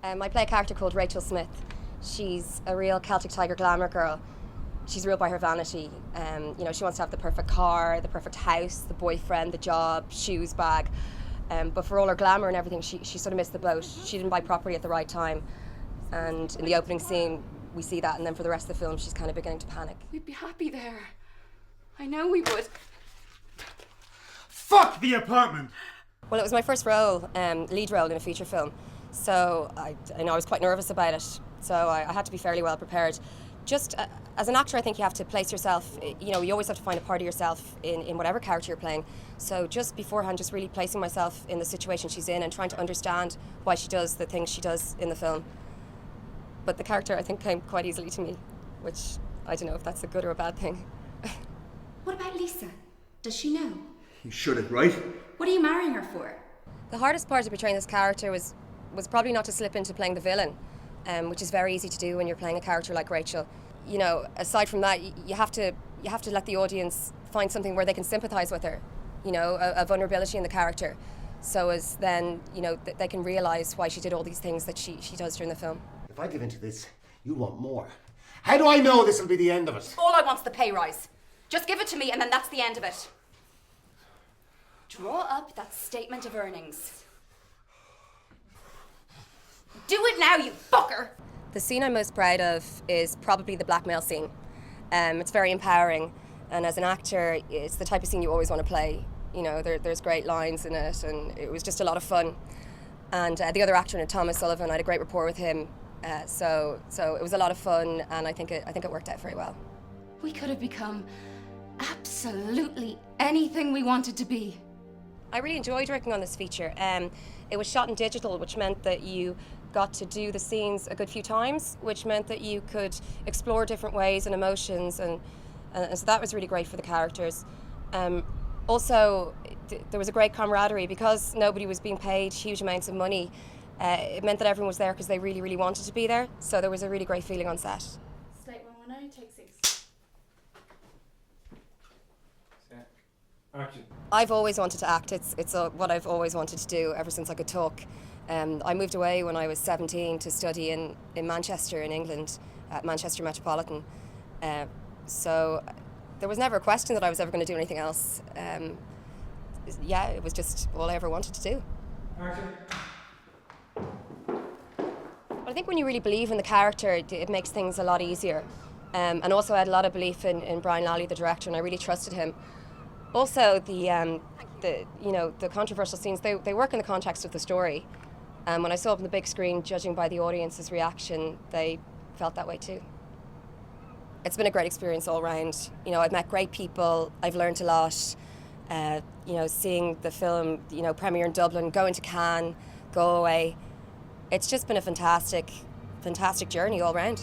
I play a character called Rachel Smith. She's a real Celtic Tiger glamour girl. She's ruled by her vanity. She wants to have the perfect car, the perfect house, the boyfriend, the job, shoes, bag. But for all her glamour and everything, she sort of missed the boat. She didn't buy property at the right time. And in the opening scene, we see that, and then for the rest of the film, she's kind of beginning to panic. We'd be happy there. I know we would. Fuck the apartment! Well, it was my first role, lead role in a feature film. So I was quite nervous about it. So I had to be fairly well prepared. Just as an actor, I think you have to place yourself, you always have to find a part of yourself in whatever character you're playing. So just beforehand, just really placing myself in the situation she's in and trying to understand why she does the things she does in the film. But the character, I think, came quite easily to me, which I don't know if that's a good or a bad thing. What about Lisa? Does she know? You should have, right? What are you marrying her for? The hardest part of portraying this character was probably not to slip into playing the villain, which is very easy to do when you're playing a character like Rachel. Aside from that, you have to let the audience find something where they can sympathise with her, a vulnerability in the character, so as then, they can realise why she did all these things that she does during the film. If I give in to this, you want more. How do I know this will be the end of it? All I want's the pay rise. Just give it to me and then that's the end of it. Draw up that statement of earnings. Do it now, you fucker! The scene I'm most proud of is probably the blackmail scene. It's very empowering, and as an actor, it's the type of scene you always want to play. There's great lines in it, and it was just a lot of fun. And the other actor in it, Thomas Sullivan, I had a great rapport with him. So it was a lot of fun, and I think it worked out very well. We could have become absolutely anything we wanted to be. I really enjoyed working on this feature. It was shot in digital, which meant that you got to do the scenes a good few times, which meant that you could explore different ways and emotions, and so that was really great for the characters. Also, there was a great camaraderie because nobody was being paid huge amounts of money. It meant that everyone was there because they really, really wanted to be there. So there was a really great feeling on set. Slate 119, take 6. Action. I've always wanted to act. It's what I've always wanted to do ever since I could talk. I moved away when I was 17 to study in Manchester in England, at Manchester Metropolitan. So there was never a question that I was ever going to do anything else. It was just all I ever wanted to do. Action. I think when you really believe in the character, it makes things a lot easier. And also I had a lot of belief in Brian Lally, the director, and I really trusted him. Also, the controversial scenes, they work in the context of the story. When I saw it on the big screen, judging by the audience's reaction, they felt that way too. It's been a great experience all around. I've met great people, I've learned a lot. Seeing the film, premiere in Dublin, going to Cannes, go away. It's just been a fantastic journey all around.